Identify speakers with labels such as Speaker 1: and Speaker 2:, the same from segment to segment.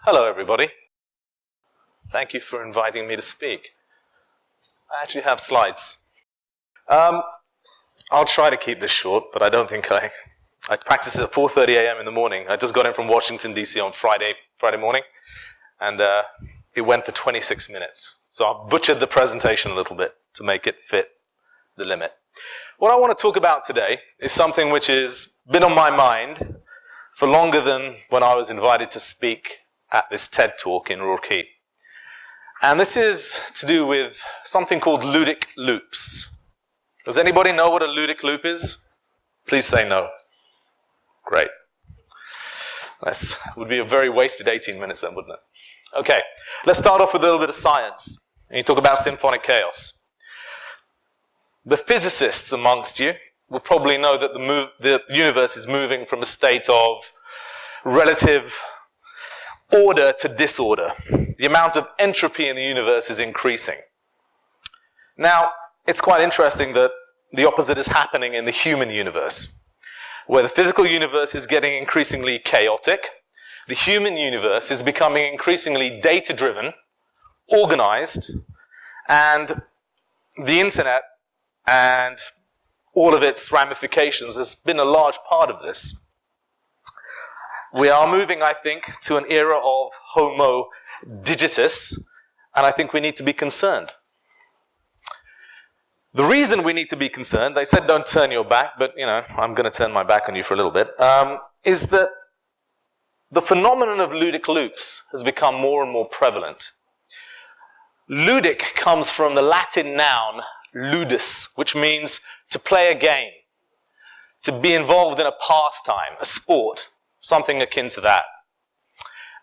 Speaker 1: Hello, everybody. Thank you for inviting me to speak. I actually have slides. I'll try to keep this short, but I don't think I practiced at 4:30 a.m. in the morning. I just got in from Washington, D.C. on Friday morning, and it went for 26 minutes. So I butchered the presentation a little bit to make it fit the limit. What I want to talk about today is something which has been on my mind for longer than when I was invited to speak at this TED Talk in Roorkee. And this is to do with something called ludic loops. Does anybody know what a ludic loop is? Please say no. Great. That would be a very wasted 18 minutes then, wouldn't it? Okay, let's start off with a little bit of science. And you talk about symphonic chaos. The physicists amongst you will probably know that the universe is moving from a state of relative order to disorder. The amount of entropy in the universe is increasing. Now, it's quite interesting that the opposite is happening in the human universe, where the physical universe is getting increasingly chaotic. The human universe is becoming increasingly data-driven, organized, and the internet and all of its ramifications has been a large part of this. We are moving, I think, to an era of Homo digitus, and I think we need to be concerned. The reason we need to be concerned, they said don't turn your back, but I'm going to turn my back on you for a little bit, is that the phenomenon of ludic loops has become more and more prevalent. Ludic comes from the Latin noun ludus, which means to play a game, to be involved in a pastime, a sport, something akin to that.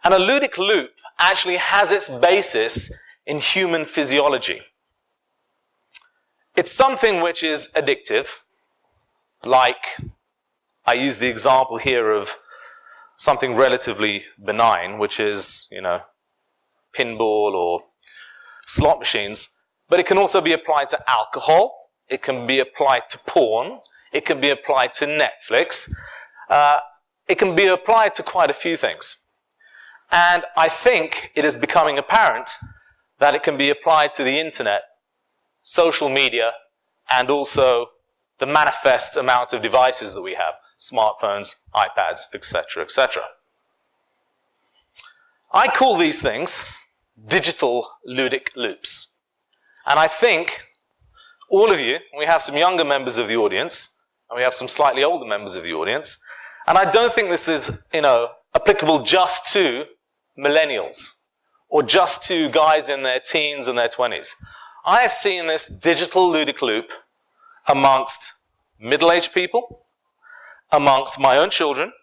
Speaker 1: And a ludic loop actually has its basis in human physiology. It's something which is addictive, like I use the example here of something relatively benign, which is, pinball or slot machines, but it can also be applied to alcohol, it can be applied to porn, it can be applied to Netflix, it can be applied to quite a few things. And I think it is becoming apparent that it can be applied to the internet, social media, and also the manifest amount of devices that we have, smartphones, iPads, etc., etc. I call these things digital ludic loops. And I think all of you, we have some younger members of the audience, and we have some slightly older members of the audience, and I don't think this is, applicable just to millennials, or just to guys in their teens and their 20s. I have seen this digital ludic loop amongst middle-aged people, amongst my own children,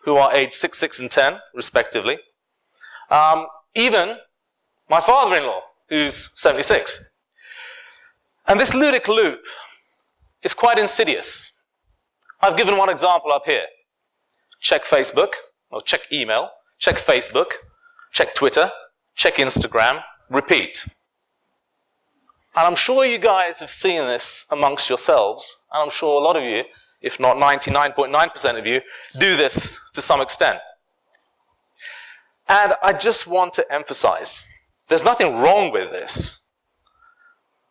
Speaker 1: who are aged 6, 6, and 10, respectively, even my father-in-law, who's 76. And this ludic loop is quite insidious. I've given one example up here. Check Facebook, or check email, check Facebook, check Twitter, check Instagram, repeat. And I'm sure you guys have seen this amongst yourselves, and I'm sure a lot of you, if not 99.9% of you, do this to some extent. And I just want to emphasize, there's nothing wrong with this.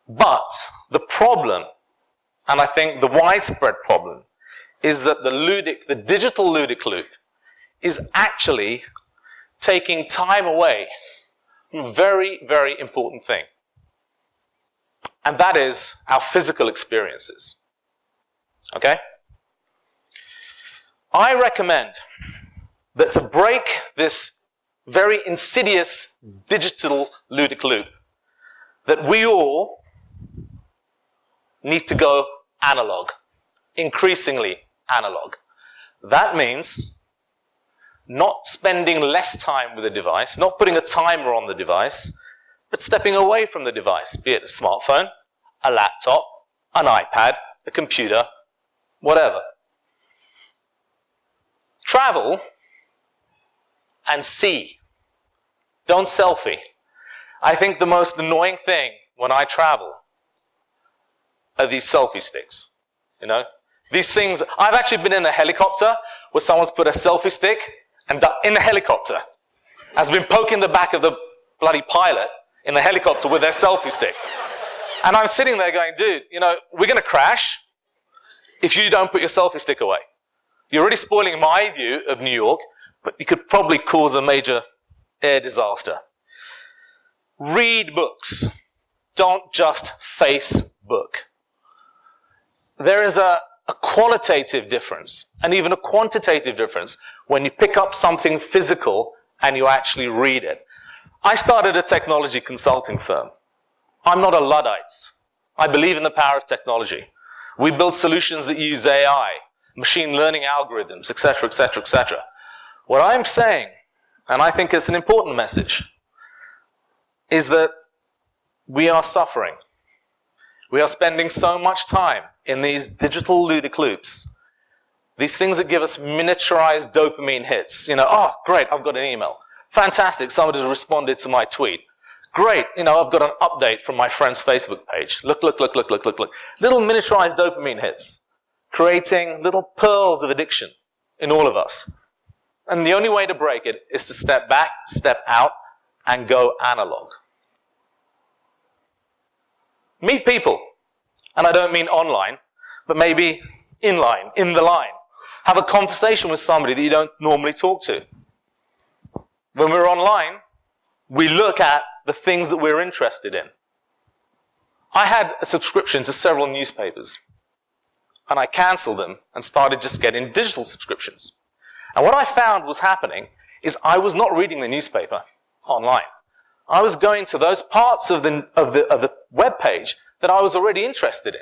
Speaker 1: But the problem, and I think the widespread problem, is that the digital ludic loop is actually taking time away from a very, very important thing. And that is our physical experiences. Okay? I recommend that to break this very insidious digital ludic loop, that we all need to go analog, increasingly analog. That means not spending less time with the device, not putting a timer on the device, but stepping away from the device, be it a smartphone, a laptop, an iPad, a computer, whatever. Travel and see. Don't selfie. I think the most annoying thing when I travel are these selfie sticks, These things, I've actually been in a helicopter where someone's put a selfie stick and in a helicopter. has been poking the back of the bloody pilot in the helicopter with their selfie stick. And I'm sitting there going, dude, we're going to crash if you don't put your selfie stick away. You're already spoiling my view of New York, but you could probably cause a major air disaster. Read books. Don't just Facebook. There is a qualitative difference and even a quantitative difference when you pick up something physical and you actually read it. I started a technology consulting firm. I'm not a Luddite. I believe in the power of technology. We build solutions that use AI, machine learning algorithms, etc., etc., etc. What I'm saying, and I think it's an important message, is that we are suffering. We are spending so much time in these digital ludic loops, these things that give us miniaturized dopamine hits. Oh, great, I've got an email. Fantastic, somebody's responded to my tweet. Great, I've got an update from my friend's Facebook page. Look. Little miniaturized dopamine hits, creating little pearls of addiction in all of us. And the only way to break it is to step back, step out, and go analog. Meet people. And I don't mean online, but maybe in line, in the line. Have a conversation with somebody that you don't normally talk to. When we're online, we look at the things that we're interested in. I had a subscription to several newspapers, and I cancelled them and started just getting digital subscriptions. And what I found was happening is I was not reading the newspaper online. I was going to those parts of the web page that I was already interested in.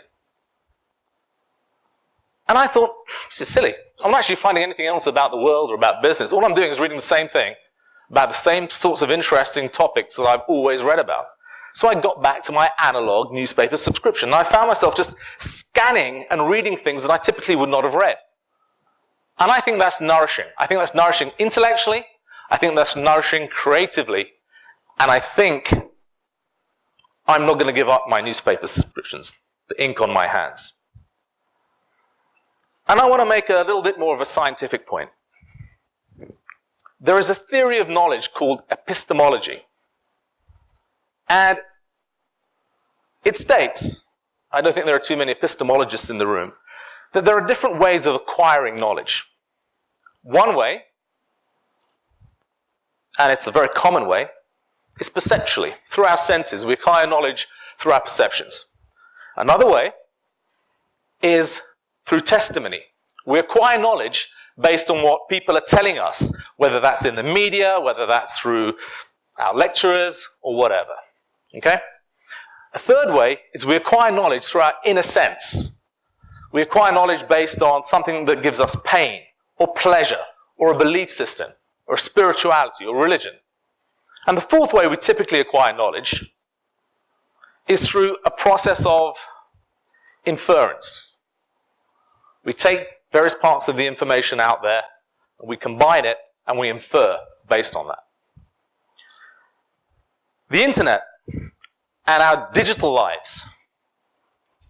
Speaker 1: And I thought, this is silly. I'm not actually finding anything else about the world or about business. All I'm doing is reading the same thing about the same sorts of interesting topics that I've always read about. So I got back to my analog newspaper subscription, and I found myself just scanning and reading things that I typically would not have read. And I think that's nourishing. I think that's nourishing intellectually. I think that's nourishing creatively. And I think I'm not going to give up my newspaper subscriptions, the ink on my hands. And I want to make a little bit more of a scientific point. There is a theory of knowledge called epistemology. And it states, I don't think there are too many epistemologists in the room, that there are different ways of acquiring knowledge. One way, and it's a very common way, is perceptually. Through our senses, we acquire knowledge through our perceptions. Another way is through testimony. We acquire knowledge based on what people are telling us, whether that's in the media, whether that's through our lecturers, or whatever. Okay? A third way is we acquire knowledge through our inner sense. We acquire knowledge based on something that gives us pain, or pleasure, or a belief system, or spirituality, or religion. And the fourth way we typically acquire knowledge is through a process of inference. We take various parts of the information out there, and we combine it, and we infer based on that. The internet and our digital lives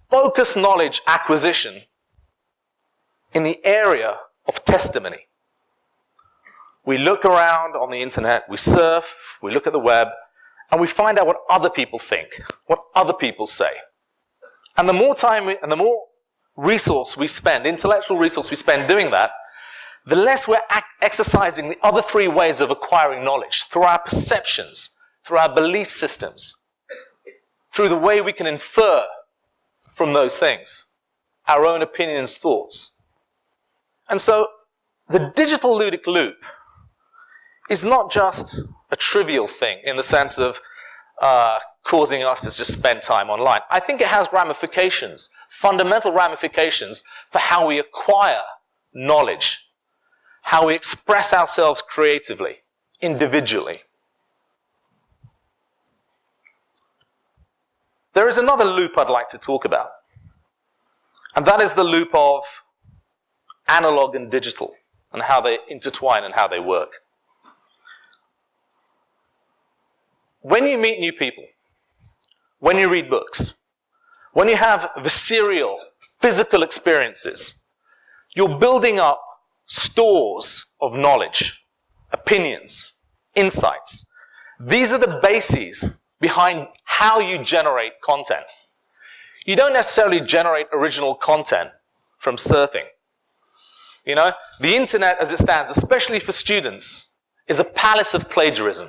Speaker 1: focus knowledge acquisition in the area of testimony. We look around on the internet, we surf, we look at the web, and we find out what other people think, what other people say. And the more time and the more resource we spend, intellectual resource we spend doing that, the less we're exercising the other three ways of acquiring knowledge, through our perceptions, through our belief systems, through the way we can infer from those things, our own opinions, thoughts. And so, the digital ludic loop is not just a trivial thing in the sense of causing us to just spend time online. I think it has ramifications, fundamental ramifications for how we acquire knowledge, how we express ourselves creatively, individually. There is another loop I'd like to talk about, and that is the loop of analog and digital, and how they intertwine and how they work. When you meet new people, when you read books, when you have visceral, physical experiences, you're building up stores of knowledge, opinions, insights. These are the bases behind how you generate content. You don't necessarily generate original content from surfing. You know, the internet as it stands, especially for students, is a palace of plagiarism,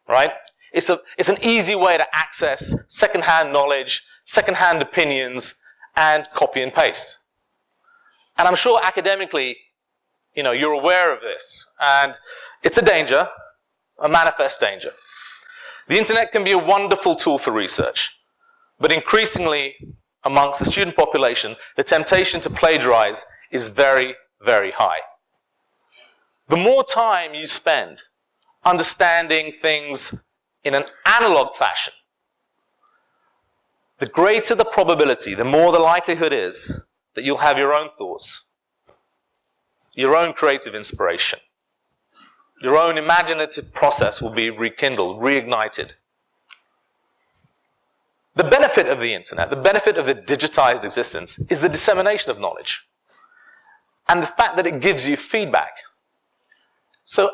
Speaker 1: right? It's an easy way to access second-hand knowledge, second-hand opinions, and copy and paste. And I'm sure academically, you know, you're aware of this. And it's a danger, a manifest danger. The internet can be a wonderful tool for research, but increasingly amongst the student population, the temptation to plagiarize is very, very high. The more time you spend understanding things in an analog fashion, the greater the probability, the more the likelihood is that you'll have your own thoughts, your own creative inspiration, your own imaginative process will be rekindled, reignited. The benefit of the internet, the benefit of the digitized existence, is the dissemination of knowledge and the fact that it gives you feedback. So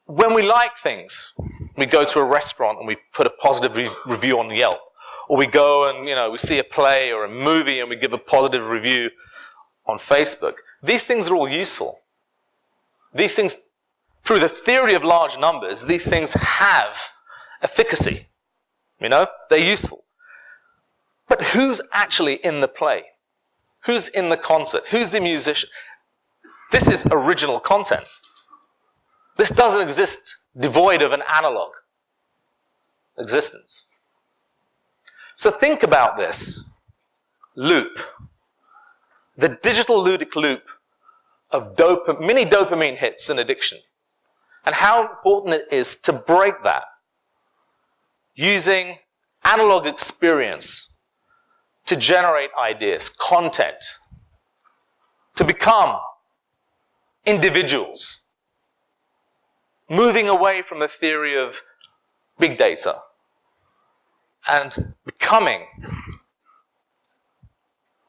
Speaker 1: when we like things, we go to a restaurant and we put a positive review on Yelp, or we go and, you know, we see a play or a movie and we give a positive review on Facebook. These things are all useful. These things, through the theory of large numbers, these things have efficacy. You know, they're useful. But who's actually in the play? Who's in the concert? Who's the musician? This is original content. This doesn't exist devoid of an analog existence. So think about this loop, the digital ludic loop of mini dopamine hits and addiction, and how important it is to break that using analog experience to generate ideas, content, to become individuals, moving away from the theory of big data and becoming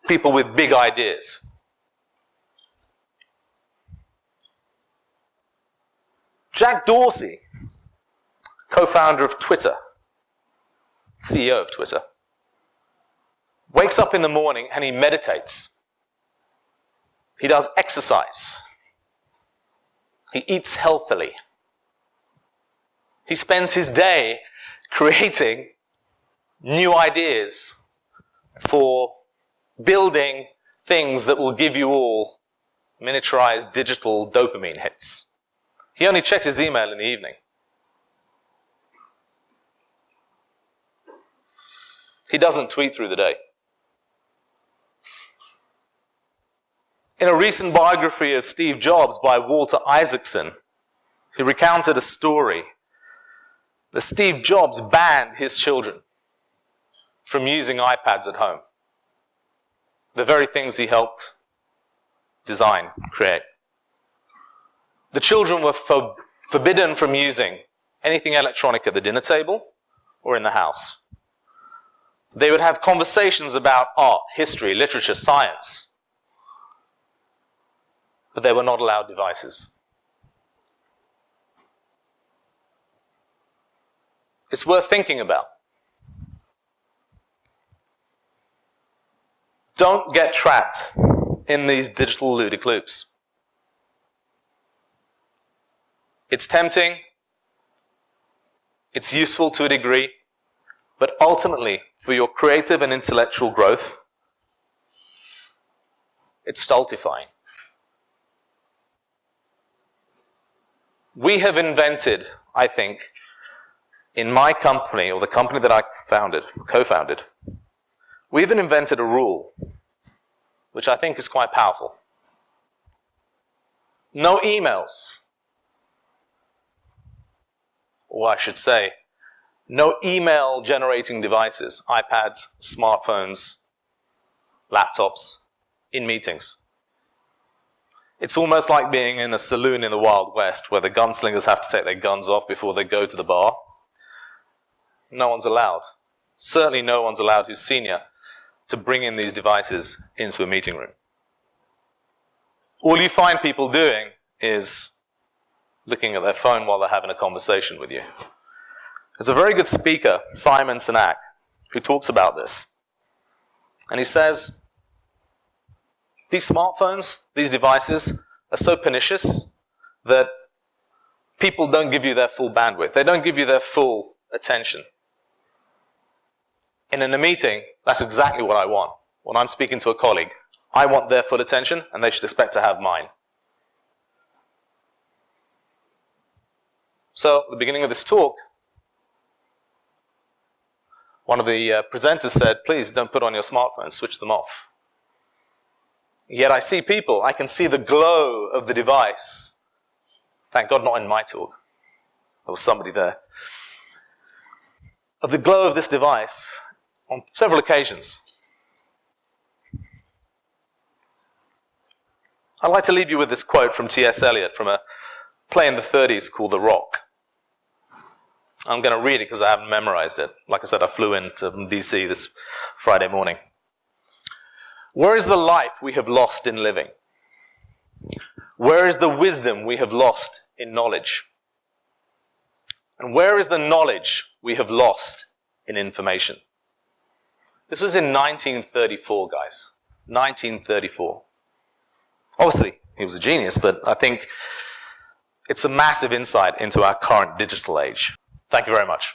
Speaker 1: people with big ideas. Jack Dorsey, co-founder of Twitter, CEO of Twitter, wakes up in the morning and he meditates. He does exercise. He eats healthily. He spends his day creating new ideas for building things that will give you all miniaturized digital dopamine hits. He only checks his email in the evening. He doesn't tweet through the day. In a recent biography of Steve Jobs by Walter Isaacson, he recounted a story that Steve Jobs banned his children from using iPads at home. The very things he helped design, create. The children were forbidden from using anything electronic at the dinner table or in the house. They would have conversations about art, history, literature, science, but they were not allowed devices. It's worth thinking about. Don't get trapped in these digital ludic loops. It's tempting, it's useful to a degree, but ultimately, for your creative and intellectual growth, it's stultifying. We have invented, I think, in my company, or the company that I co-founded, we've invented a rule, which I think is quite powerful. No emails. Or I should say, no email-generating devices, iPads, smartphones, laptops, in meetings. It's almost like being in a saloon in the Wild West where the gunslingers have to take their guns off before they go to the bar. No one's allowed. Certainly no one's allowed who's senior to bring in these devices into a meeting room. All you find people doing is looking at their phone while they're having a conversation with you. There's a very good speaker, Simon Sinek, who talks about this. And he says, these smartphones, these devices, are so pernicious that people don't give you their full bandwidth. They don't give you their full attention. And in a meeting, that's exactly what I want. When I'm speaking to a colleague, I want their full attention, and they should expect to have mine. So, at the beginning of this talk, one of the presenters said, please don't put on your smartphones, switch them off. Yet I see people, I can see the glow of the device. Thank God not in my talk. There was somebody there. Of the glow of this device on several occasions. I'd like to leave you with this quote from T.S. Eliot from a play in the 30s called The Rock. I'm going to read it because I haven't memorized it. Like I said, I flew into DC this Friday morning. Where is the life we have lost in living? Where is the wisdom we have lost in knowledge? And where is the knowledge we have lost in information? This was in 1934, guys. 1934. Obviously, he was a genius, but I think it's a massive insight into our current digital age. Thank you very much.